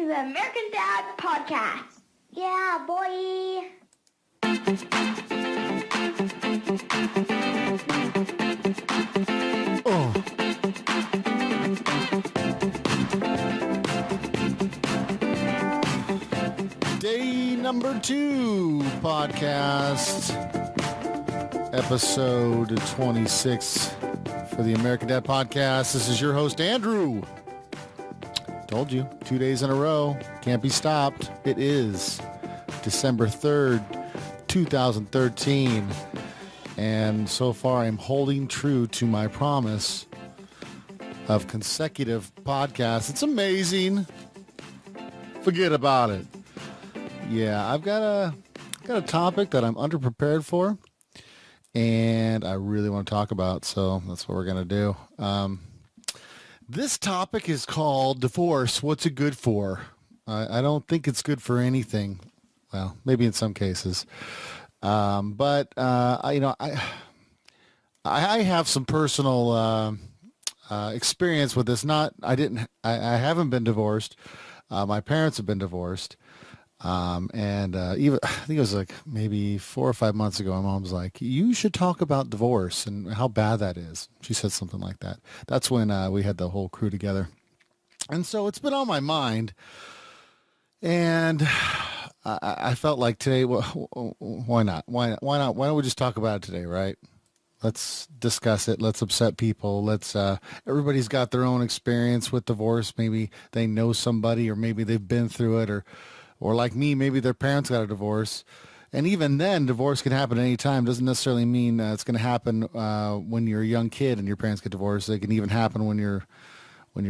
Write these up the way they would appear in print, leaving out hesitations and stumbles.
to the American Dad Podcast. Yeah, boy. Oh. Day number 2 podcast, episode 26 for the American Dad Podcast. This is your host, Andrew. Told you, 2 days in a row. Can't be stopped. It is December 3rd, 2013. And so far, I'm holding true to my promise of consecutive podcasts. It's amazing. Forget about it. Yeah, I've got a topic that I'm underprepared for, and I really want to talk about, so that's what we're going to do. This topic is called divorce. What's it good for? I don't think it's good for anything. Well, maybe in some cases. But I have some personal experience with this. I haven't been divorced. My parents have been divorced. And even I think it was like maybe 4 or 5 months ago, my mom was like, "You should talk about divorce and how bad that is." She said something like that. That's when we had the whole crew together, and so it's been on my mind. And I felt like today, well, why not? Why not? Why don't we just talk about it today, right? Let's discuss it. Let's upset people. Everybody's got their own experience with divorce. Maybe they know somebody, or maybe they've been through it, or like me, maybe their parents got a divorce. And even then, divorce can happen at any time. Doesn't necessarily mean it's going to happen when you're a young kid and your parents get divorced. It can even happen when you're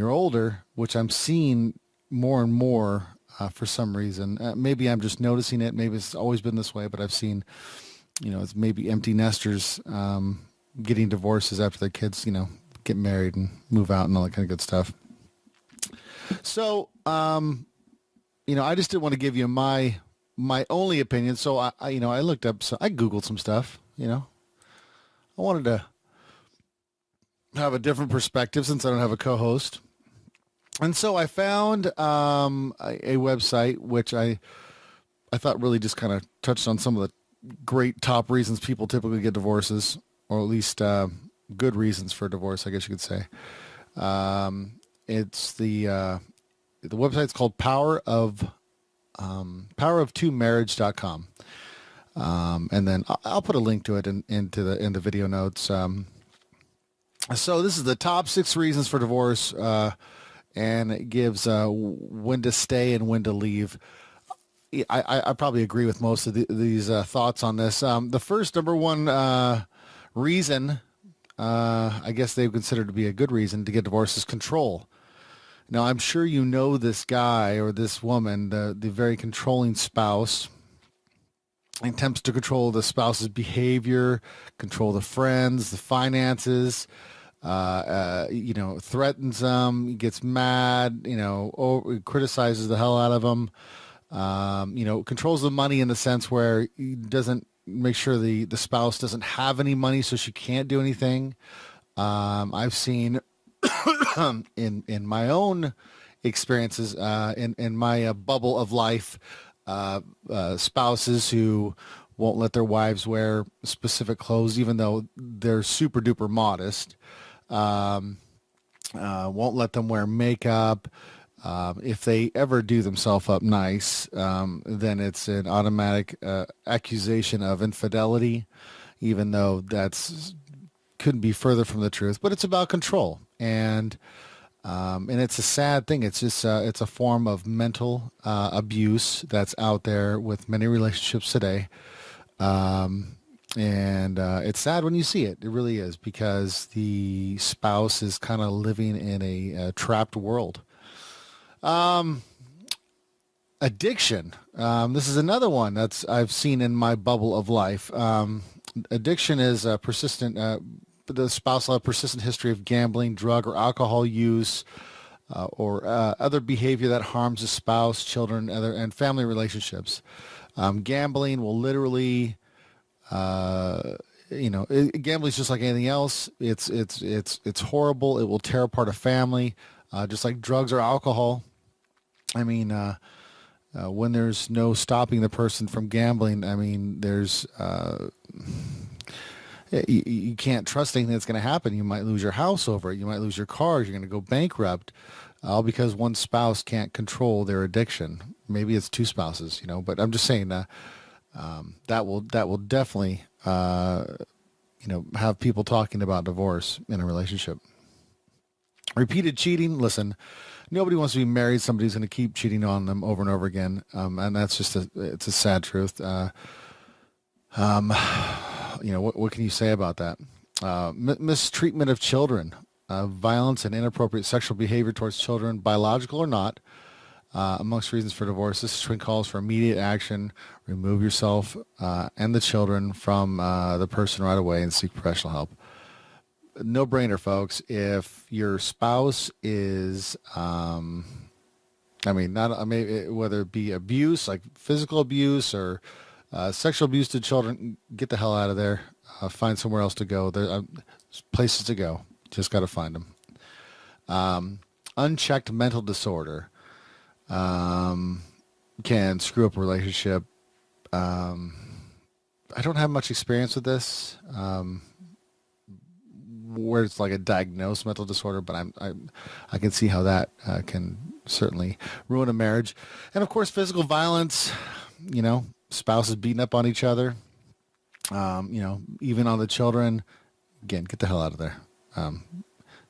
older, which I'm seeing more and more for some reason. Maybe I'm just noticing it. Maybe it's always been this way, but I've seen, it's maybe empty nesters getting divorces after their kids, get married and move out and all that kind of good stuff. So, I just didn't want to give you my only opinion. So I looked up, so I Googled some stuff, I wanted to have a different perspective since I don't have a co-host. And so I found a website, which I thought really just kind of touched on some of the great top reasons people typically get divorces, or at least good reasons for divorce, I guess you could say. It's the website's called powerof2marriage.com. And then I'll put a link to it in the video notes. So this is the top 6 reasons for divorce, and it gives when to stay and when to leave. I probably agree with most of these thoughts on this. The first number one reason, I guess they would consider to be a good reason to get divorced, is control. Now, I'm sure you know this guy or this woman, the very controlling spouse, attempts to control the spouse's behavior, control the friends, the finances, threatens them, gets mad, criticizes the hell out of them, controls the money in the sense where he doesn't make sure the spouse doesn't have any money so she can't do anything. I've seen in my own experiences, in my bubble of life, spouses who won't let their wives wear specific clothes, even though they're super duper modest, won't let them wear makeup. If they ever do themselves up nice, then it's an automatic accusation of infidelity, even though that's couldn't be further from the truth. But it's about control. And it's a sad thing. It's just it's a form of mental abuse that's out there with many relationships today, and it's sad when you see it. It really is, because the spouse is kind of living in a trapped world. Addiction. This is another one I've seen in my bubble of life. Addiction is a persistent. The spouse will have persistent history of gambling, drug or alcohol use, or other behavior that harms the spouse, children, and family relationships. Gambling will literally, gambling is just like anything else. It's horrible. It will tear apart a family, just like drugs or alcohol. I mean, when there's no stopping the person from gambling, I mean, there's you can't trust anything that's going to happen. You might lose your house over it. You might lose your car. You're going to go bankrupt, all because one spouse can't control their addiction. Maybe it's two spouses, But I'm just saying that will definitely have people talking about divorce in a relationship. Repeated cheating. Listen, nobody wants to be married. Somebody's going to keep cheating on them over and over again, and that's just it's a sad truth. What can you say about that? Mistreatment of children, violence and inappropriate sexual behavior towards children, biological or not, amongst reasons for divorce. This twin calls for immediate action. Remove yourself and the children from the person right away and seek professional help. No brainer, folks. If your spouse is, whether it be abuse, like physical abuse or sexual abuse to children, get the hell out of there. Find somewhere else to go. There's places to go. Just got to find them. Unchecked mental disorder can screw up a relationship. I don't have much experience with this. Where it's like a diagnosed mental disorder, but I can see how that can certainly ruin a marriage. And of course, physical violence, spouses beating up on each other, even on the children. Again, get the hell out of there.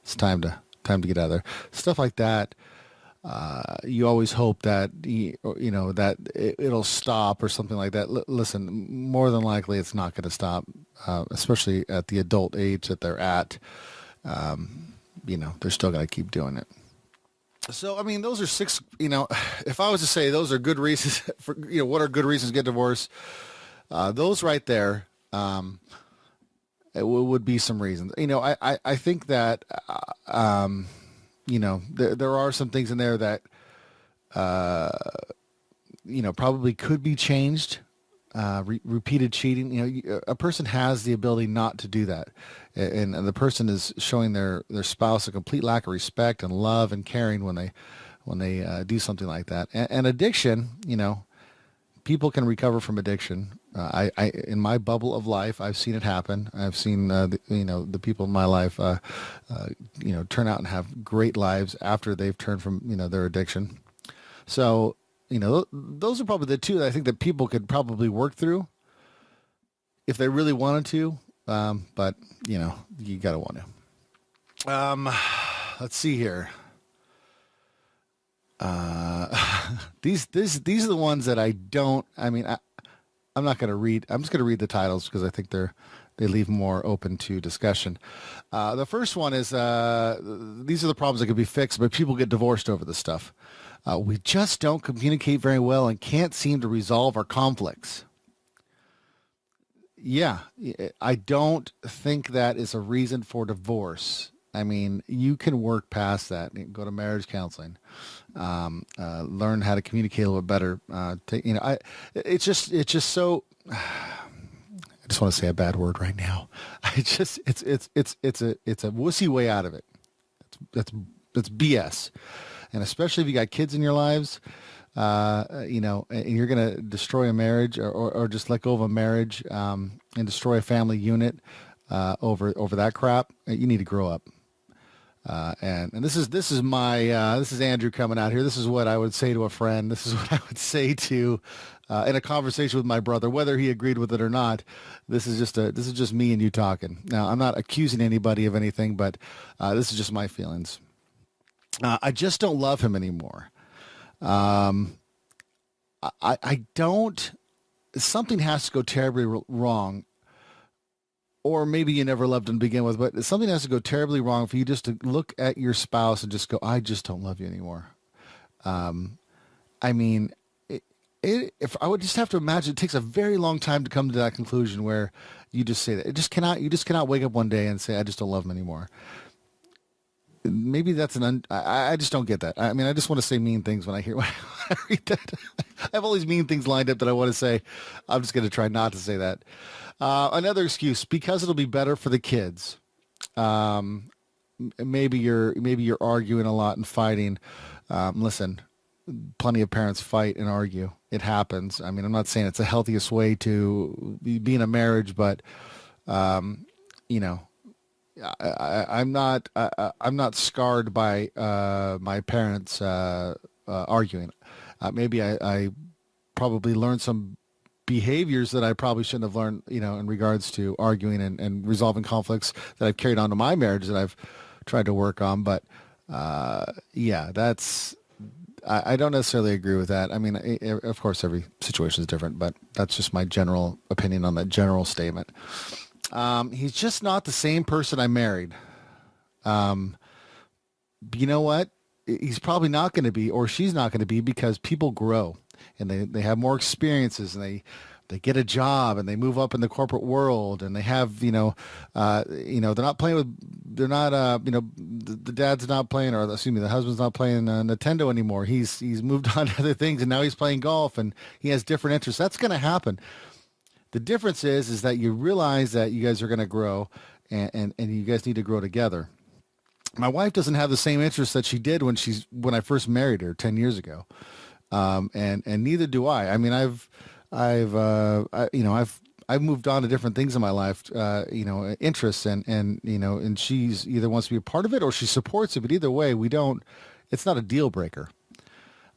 It's time to get out of there. Stuff like that. You always hope that that it'll stop or something like that. Listen, more than likely it's not going to stop, especially at the adult age that they're at. They're still going to keep doing it. So, I mean, those are 6, if I was to say those are good reasons for, what are good reasons to get divorced? Those right there, it would be some reasons. I think that, there are some things in there that, probably could be changed. Repeated cheating, a person has the ability not to do that. And the person is showing their spouse a complete lack of respect and love and caring when they do something like that. And addiction, people can recover from addiction. I in my bubble of life, I've seen it happen. I've seen the people in my life turn out and have great lives after they've turned from their addiction. So those are probably the two that I think that people could probably work through if they really wanted to. But you gotta want to. Let's see here. These are the ones that I don't. I'm not going to read. I'm just going to read the titles because I think they leave more open to discussion. The first one is these are the problems that could be fixed, but people get divorced over this stuff. We just don't communicate very well and can't seem to resolve our conflicts. Yeah, I don't think that is a reason for divorce. You can work past that. Go to marriage counseling, learn how to communicate a little bit better. It's just so. I just want to say a bad word right now. It's a wussy way out of it. It's BS, and especially if you got kids in your lives. And you're going to destroy a marriage or just let go of a marriage and destroy a family unit over that crap. You need to grow up. And this is Andrew coming out here. This is what I would say to a friend. This is what I would say to in a conversation with my brother, whether he agreed with it or not. This is just me and you talking. Now, I'm not accusing anybody of anything, but this is just my feelings. I just don't love him anymore. I don't. Something has to go terribly wrong. Or maybe you never loved him to begin with, but something has to go terribly wrong for you just to look at your spouse and just go, I just don't love you anymore. If I would just have to imagine, it takes a very long time to come to that conclusion where you just say that. You just cannot wake up one day and say, I just don't love him anymore. Maybe that's I just don't get that. I just want to say mean things when I read that. I have all these mean things lined up that I want to say. I'm just going to try not to say that. Another excuse, because it'll be better for the kids. Maybe you're arguing a lot and fighting. Listen, plenty of parents fight and argue. It happens. I mean, I'm not saying it's the healthiest way to be in a marriage, but you know, I'm not scarred by my parents arguing. Maybe I probably learned some behaviors that I probably shouldn't have learned, in regards to arguing and resolving conflicts that I've carried on to my marriage that I've tried to work on. But yeah, I don't necessarily agree with that. I mean, of course, every situation is different, but that's just my general opinion on that general statement. He's just not the same person I married. You know what? He's probably not going to be, or she's not going to be, because people grow and they have more experiences, and they get a job and they move up in the corporate world, and they have, they're not playing with, they're not, the dad's not playing, or excuse me, the husband's not playing Nintendo anymore. He's moved on to other things, and now he's playing golf, and he has different interests. That's going to happen. The difference is that you realize that you guys are going to grow, and you guys need to grow together. My wife doesn't have the same interests that she did when I first married her 10 years ago. And neither do I. I mean, I've moved on to different things in my life, interests, and she's either wants to be a part of it or she supports it. But either way, it's not a deal breaker.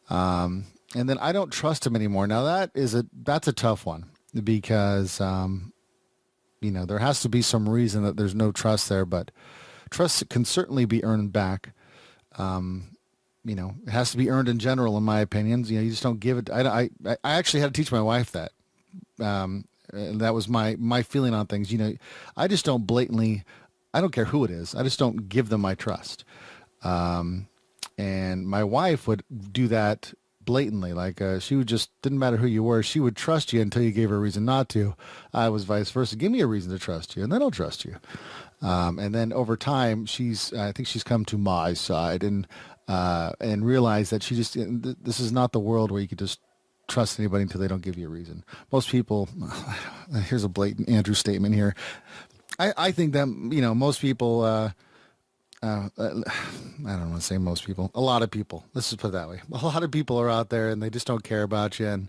And then I don't trust him anymore. Now that's a tough one, because, there has to be some reason that there's no trust there, but trust can certainly be earned back. It has to be earned in general, in my opinions. You just don't give it. I actually had to teach my wife that. And that was my feeling on things. I just don't blatantly, I don't care who it is. I just don't give them my trust. And my wife would do that blatantly. Like, she would just, didn't matter who you were, she would trust you until you gave her a reason not to. I was vice versa. Give me a reason to trust you, and then I'll trust you. And then over time, I think she's come to my side and realized that this is not the world where you could just trust anybody until they don't give you a reason. Most people, here's a blatant Andrew statement here. I think that, most people, I don't want to say most people, a lot of people, let's just put it that way. A lot of people are out there and they just don't care about you,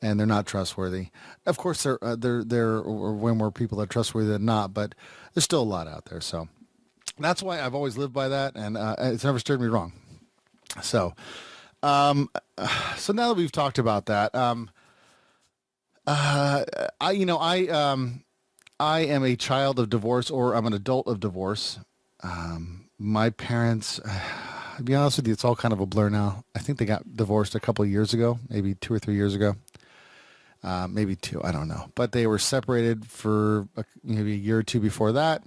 and they're not trustworthy. Of course, there are way more people that are trustworthy than not, but there's still a lot out there. So that's why I've always lived by that, and it's never steered me wrong. So, now that we've talked about that, I am a child of divorce, or I'm an adult of divorce. My parents, to be honest with you, it's all kind of a blur now. I think they got divorced a couple of years ago, maybe 2 or 3 years ago. Maybe 2, I don't know. But they were separated for maybe a year or 2 before that.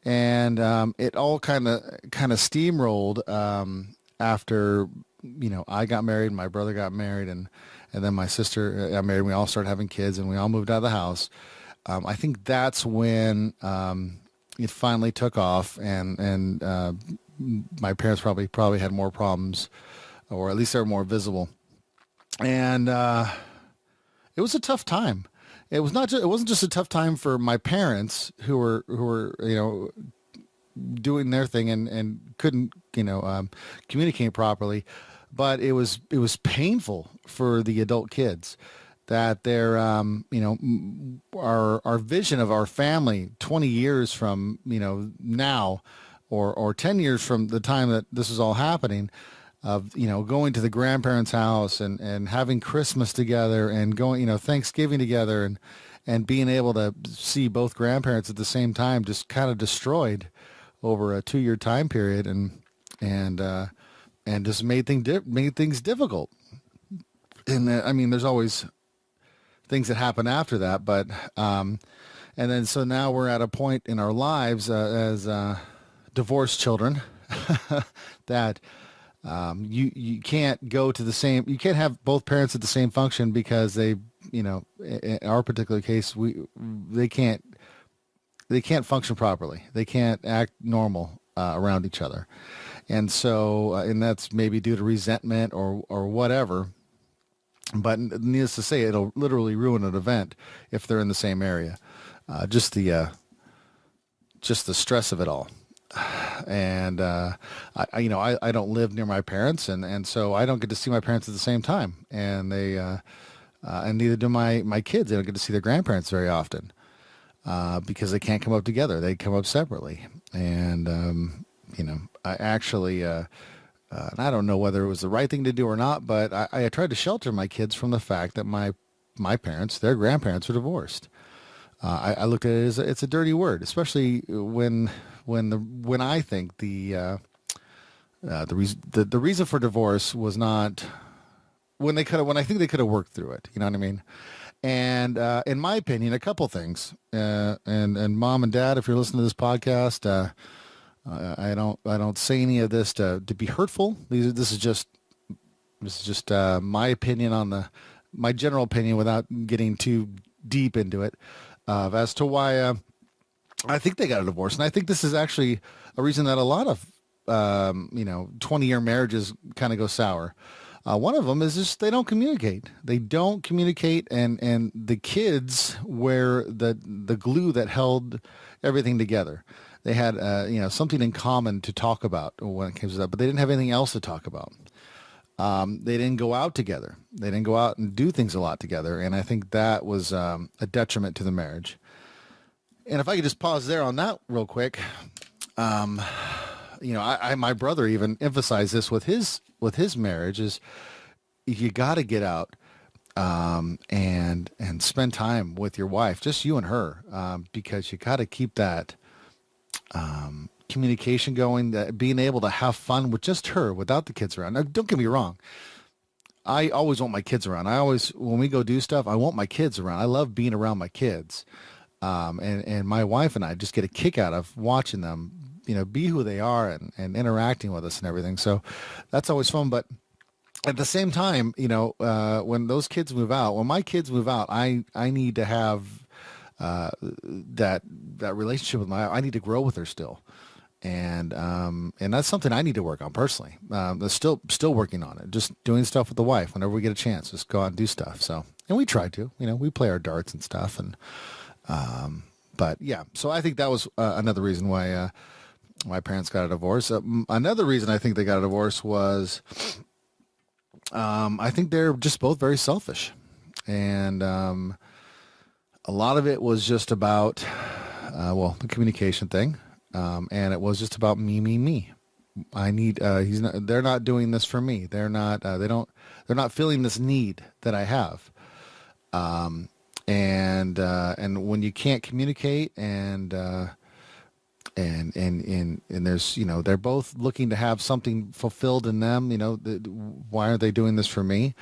And it all kind of steamrolled after, I got married, my brother got married, and then my sister got married. And we all started having kids, and we all moved out of the house. I think that's when it finally took off, and my parents probably had more problems, or at least they were more visible. And it was a tough time. It wasn't just a tough time for my parents who were doing their thing and couldn't communicate properly, but it was painful for the adult kids that their our vision of our family 20 years from now, or 10 years from the time that this is all happening, of going to the grandparents' house and having Christmas together, and going Thanksgiving together, and being able to see both grandparents at the same time, just kind of destroyed over a 2-year time period, and just made things difficult. And I mean, there's always things that happen after that, but and then so now we're at a point in our lives as divorced children that you can't go to the same, you can't have both parents at the same function, because they, in our particular case, they can't function properly. They can't act normal around each other. And so, and that's maybe due to resentment or whatever. But needless to say, it'll literally ruin an event if they're in the same area. Just the stress of it all. and I don't live near my parents, and so I don't get to see my parents at the same time, and and neither do my kids. They don't get to see their grandparents very often because they can't come up together. They come up separately, and I actually. And I don't know whether it was the right thing to do or not, but I tried to shelter my kids from the fact that my parents, their grandparents, were divorced. I looked at it as it's a dirty word, especially when I think the reason for divorce was not when I think they could have worked through it. You know what I mean? And in my opinion, a couple things. And mom and dad, if you're listening to this podcast. I don't say any of this to be hurtful. This is just my opinion on my general opinion without getting too deep into it as to why I think they got a divorce. And I think this is actually a reason that a lot of 20-year marriages kind of go sour. One of them is just they don't communicate. They don't communicate, and the kids were the glue that held everything together. They had, something in common to talk about when it came to that, but they didn't have anything else to talk about. They didn't go out together. They didn't go out and do things a lot together, and I think that was a detriment to the marriage. And if I could just pause there on that real quick, my brother even emphasized this with his marriage is you got to get out and spend time with your wife, just you and her, because you got to keep that communication going, that being able to have fun with just her without the kids around. Now, don't get me wrong. I always want my kids around. When we go do stuff, I want my kids around. I love being around my kids. And my wife and I just get a kick out of watching them, be who they are and interacting with us and everything. So that's always fun. But at the same time, when those kids move out, when my kids move out, I need to have that relationship with I need to grow with her still, and that's something I need to work on personally. Still working on it, just doing stuff with the wife whenever we get a chance, just go out and do stuff. So, and we try to, we play our darts and stuff, and but yeah. So I think that was another reason why my parents got a divorce. Another reason I think they got a divorce was I think they're just both very selfish, and a lot of it was just about, the communication thing, and it was just about me. I need. They're not doing this for me. They're not. They're not feeling this need that I have. And when you can't communicate, and there's, they're both looking to have something fulfilled in them. Why aren't they doing this for me?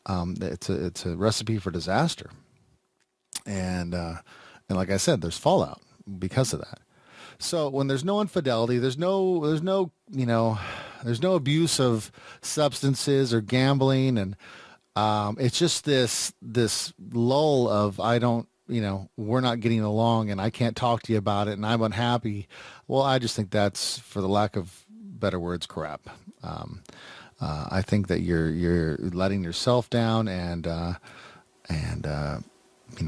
It's a recipe for disaster. And like I said, there's fallout because of that. So when there's no infidelity, there's no abuse of substances or gambling, and it's just this lull of we're not getting along, and I can't talk to you about it, and I'm unhappy. Well, I just think that's, for the lack of better words, crap. I think that you're letting yourself down, and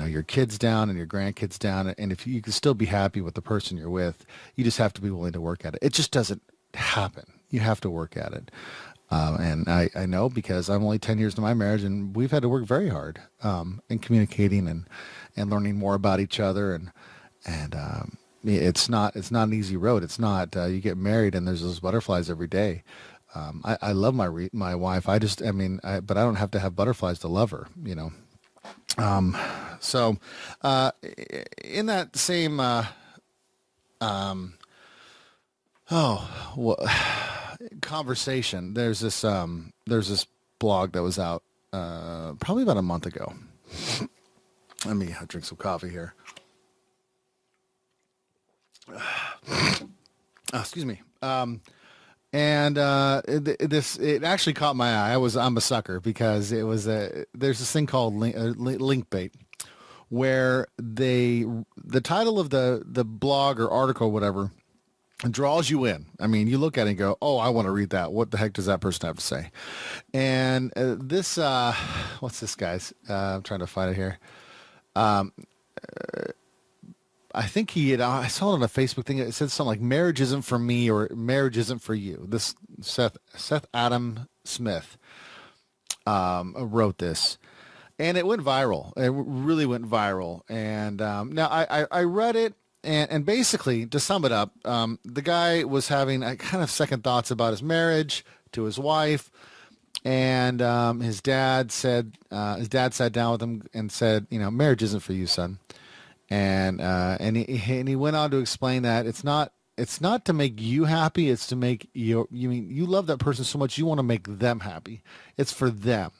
your kids down and your grandkids down. And if you can still be happy with the person you're with, you just have to be willing to work at it. It just doesn't happen. You have to work at it. And I know, because I'm only 10 years into my marriage, and we've had to work very hard in communicating and learning more about each other. And it's not an easy road. It's not, you get married and there's those butterflies every day. I love my wife. But I don't have to have butterflies to love her, So, in that same, conversation, there's this blog that was out, probably about a month ago. Let me drink some coffee here. Excuse me. It actually caught my eye. I'm a sucker, because there's this thing called link bait, where the title of the blog or article or whatever draws you in. I mean, you look at it and go, oh, I want to read that. What the heck does that person have to say? And what's this guy's? I'm trying to find it here. I think I saw it on a Facebook thing. It said something like marriage isn't for me or marriage isn't for you. This Seth Adam Smith wrote this, and it went viral. It really went viral. And now I read it, and basically, to sum it up, the guy was having kind of second thoughts about his marriage to his wife. And his dad sat down with him and said, marriage isn't for you, son. And he went on to explain that it's not to make you happy. It's to make you love that person so much you want to make them happy. It's for them.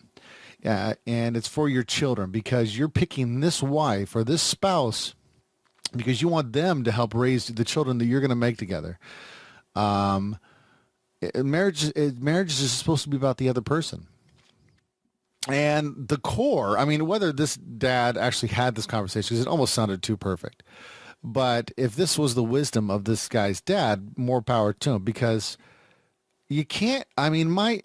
And it's for your children, because you're picking this wife or this spouse because you want them to help raise the children that you're going to make together. Marriage is supposed to be about the other person. And the core, whether this dad actually had this conversation, because it almost sounded too perfect. But if this was the wisdom of this guy's dad, more power to him, because you can't, in my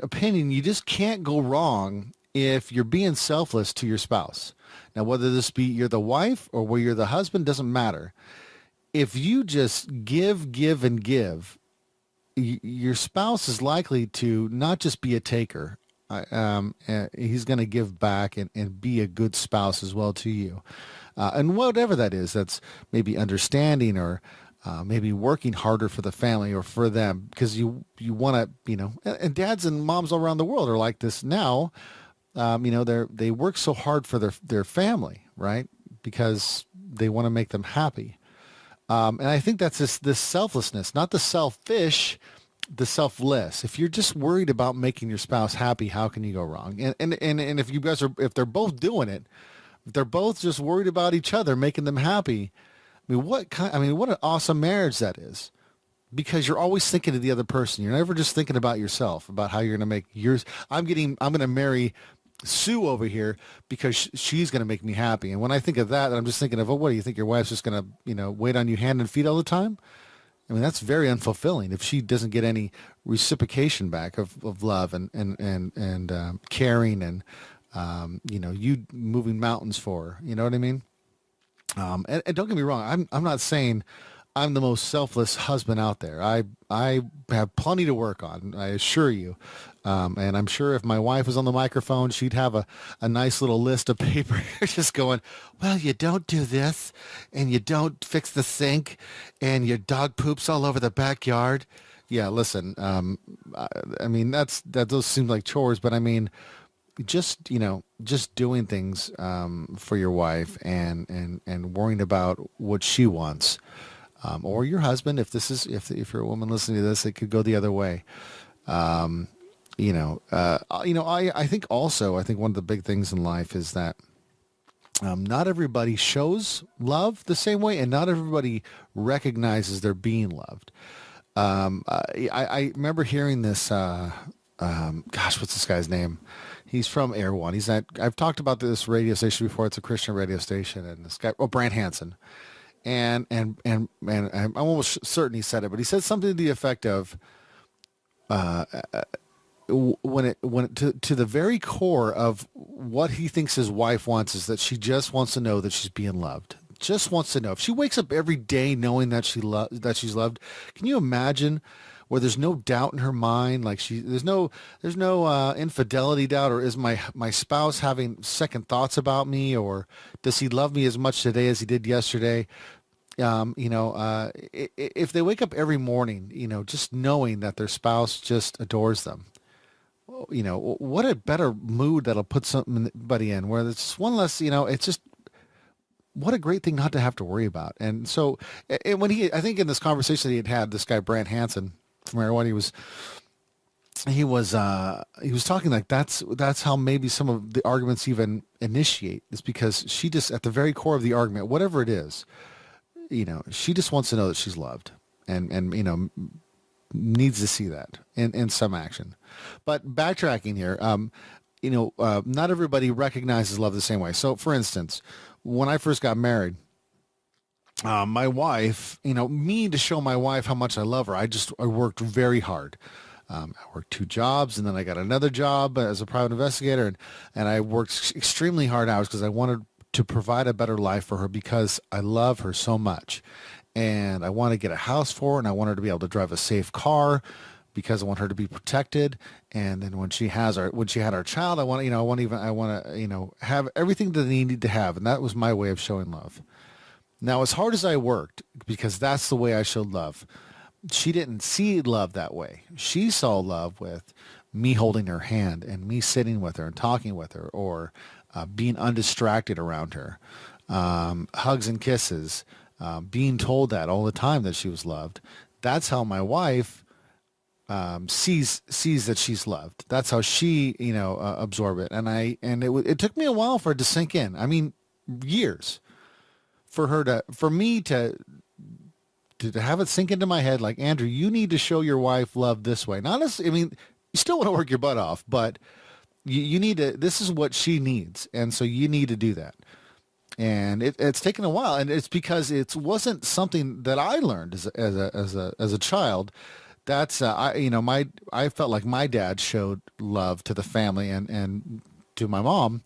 opinion, you just can't go wrong if you're being selfless to your spouse. Now, whether this be you're the wife or where you're the husband, doesn't matter. If you just give, and give, your spouse is likely to not just be a taker. He's going to give back and be a good spouse as well to you. And whatever that is, that's maybe understanding or maybe working harder for the family or for them, because you want to, and dads and moms all around the world are like this now. They work so hard for their family, right? Because they want to make them happy. And I think that's this selflessness, not the selfish, the selfless. If you're just worried about making your spouse happy, how can you go wrong? And if you guys if they're both doing it, if they're both just worried about each other, making them happy, what an awesome marriage that is. Because you're always thinking of the other person. You're never just thinking about yourself, about how you're going to make yours. I'm going to marry Sue over here because she's going to make me happy. And when I think of that, I'm just thinking of, what do you think your wife's just going to, wait on you hand and feet all the time? That's very unfulfilling if she doesn't get any reciprocation back of love and caring and, you moving mountains for her. You know what I mean? And don't get me wrong. I'm not saying I'm the most selfless husband out there. I have plenty to work on, I assure you. And I'm sure if my wife was on the microphone, she'd have a nice little list of paper just going, well, you don't do this, and you don't fix the sink, and your dog poops all over the backyard. Yeah, listen, those seem like chores, but just doing things for your wife and worrying about what she wants. Or your husband, if you're a woman listening to this, it could go the other way. I think one of the big things in life is that not everybody shows love the same way, and not everybody recognizes they're being loved. I remember hearing this. What's this guy's name? He's from Air One. I've talked about this radio station before. It's a Christian radio station, and this guy, Brant Hansen. And I'm almost certain he said it, but he said something to the effect of, when to the very core of what he thinks his wife wants is that she just wants to know that she's being loved. Just wants to know. If she wakes up every day knowing that she's loved, can you imagine where there's no doubt in her mind, like there's no infidelity doubt, or is my spouse having second thoughts about me, or does he love me as much today as he did yesterday? If they wake up every morning, just knowing that their spouse just adores them, what a better mood that'll put somebody in, where it's just one less, it's just, what a great thing not to have to worry about. And so, I think in this conversation that he had this guy, Brant Hansen from Air One, he was talking like that's how maybe some of the arguments even initiate, is because she just, at the very core of the argument, whatever it is, she just wants to know that she's loved and needs to see that in some action. But backtracking here, not everybody recognizes love the same way. So for instance, when I first got married, my wife, me to show my wife how much I love her, I worked very hard. I worked 2 jobs, and then I got another job as a private investigator, and I worked extremely hard hours because I wanted to provide a better life for her because I love her so much. And I want to get a house for her, and I want her to be able to drive a safe car because I want her to be protected. And then when she had our child, I want to have everything that they need to have. And that was my way of showing love. Now, as hard as I worked, because that's the way I showed love, she didn't see love that way. She saw love with me holding her hand and me sitting with her and talking with her, or being undistracted around her, hugs and kisses, being told that all the time that she was loved. That's how my wife sees that she's loved. That's how she absorb it. And it took me a while for it to sink in. I mean, years for me to have it sink into my head. Like, Andrew, you need to show your wife love this way. Not as, I mean, you still want to work your butt off, but you need to, this is what she needs. And so you need to do that. And it's taken a while, and it's because it wasn't something that I learned as a child. That's I felt like my dad showed love to the family and to my mom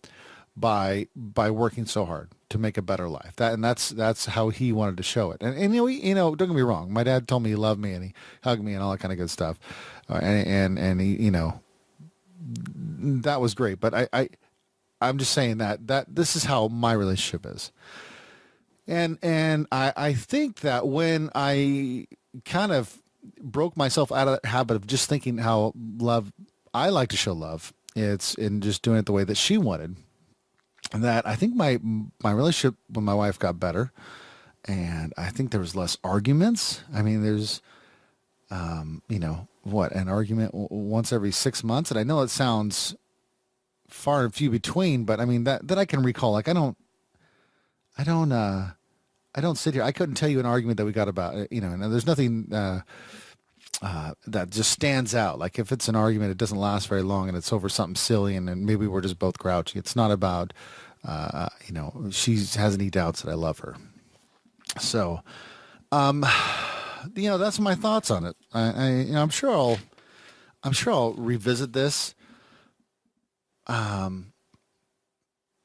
by working so hard to make a better life. That's how he wanted to show it. And don't get me wrong, my dad told me he loved me and he hugged me and all that kind of good stuff, and he that was great. But I'm just saying that this is how my relationship is. And I think that when I kind of broke myself out of that habit of just thinking how I like to show love, it's in just doing it the way that she wanted, and that I think my relationship with my wife got better, and I think there was less arguments. I mean, there's an argument once every 6 months, and I know it sounds far and few between, but I mean that I can recall. Like I don't sit here. I couldn't tell you an argument that we got about, and there's nothing that just stands out. Like if it's an argument, it doesn't last very long and it's over something silly, and then maybe we're just both grouchy. It's not about, she has any doubts that I love her. So, that's my thoughts on it. I'm sure I'll revisit this. I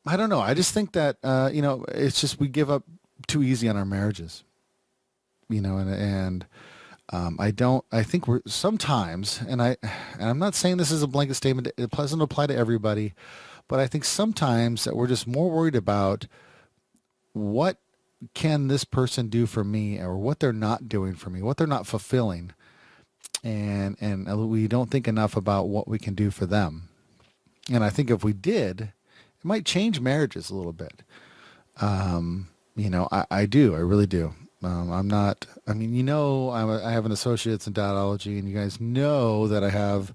don't know. I just think that, it's just, we give up too easy on our marriages, I think we're sometimes, and I'm not saying this is a blanket statement. It doesn't apply to everybody, but I think sometimes that we're just more worried about what can this person do for me, or what they're not doing for me, what they're not fulfilling. And we don't think enough about what we can do for them. And I think if we did, it might change marriages a little bit. I do. I really do. I have an associate's in dadology, and you guys know that I have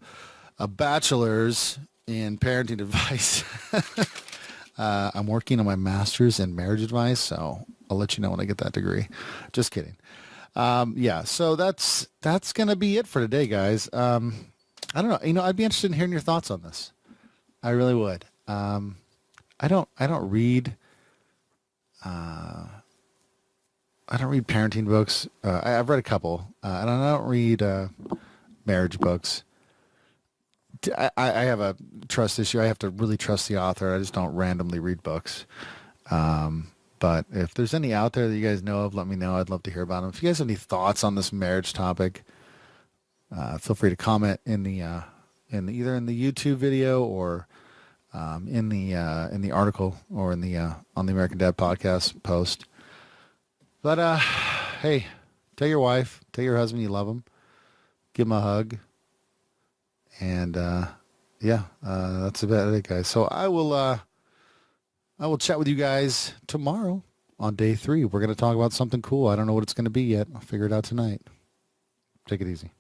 a bachelor's in parenting advice. I'm working on my master's in marriage advice, so I'll let you know when I get that degree. Just kidding. So that's going to be it for today, guys. I don't know. I'd be interested in hearing your thoughts on this. I really would. I don't read parenting books. I've read a couple, and I don't read marriage books. I have a trust issue. I have to really trust the author. I just don't randomly read books. But if there's any out there that you guys know of, let me know. I'd love to hear about them. If you guys have any thoughts on this marriage topic, feel free to comment in the either in the YouTube video or in the article, or in the on the American Dad podcast post. But hey, tell your wife, tell your husband you love him, give him a hug, and that's about it, guys. So I will chat with you guys tomorrow on day 3. We're going to talk about something cool. I don't know what it's going to be yet. I'll figure it out tonight. Take it easy.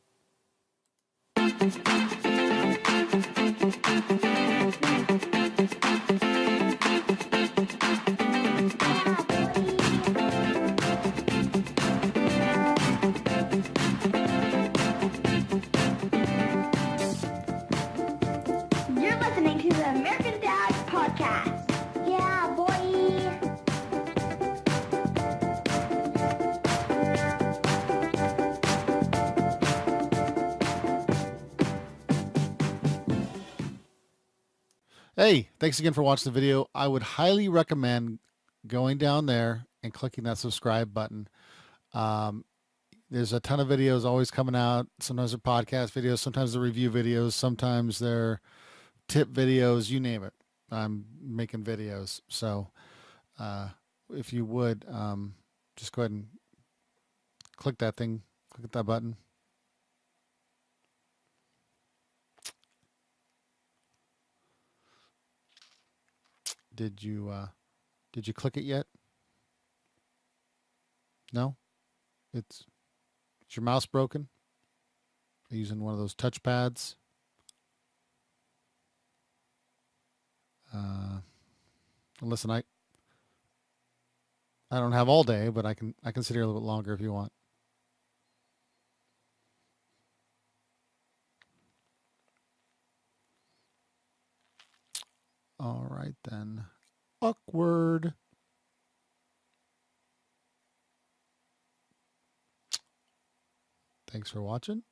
You're listening to the American Dad Podcast. Yeah, boy. Hey, thanks again for watching the video. I would highly recommend going down there and clicking that subscribe button. There's a ton of videos always coming out. Sometimes they're podcast videos, sometimes they're review videos, sometimes they're tip videos, you name it. I'm making videos. So if you would, just go ahead and click that thing, click that button. Did you click it yet? No? Is your mouse broken? Are you using one of those touch pads? Listen, I don't have all day, but I can sit here a little bit longer if you want. All right then. Awkward. Thanks for watching.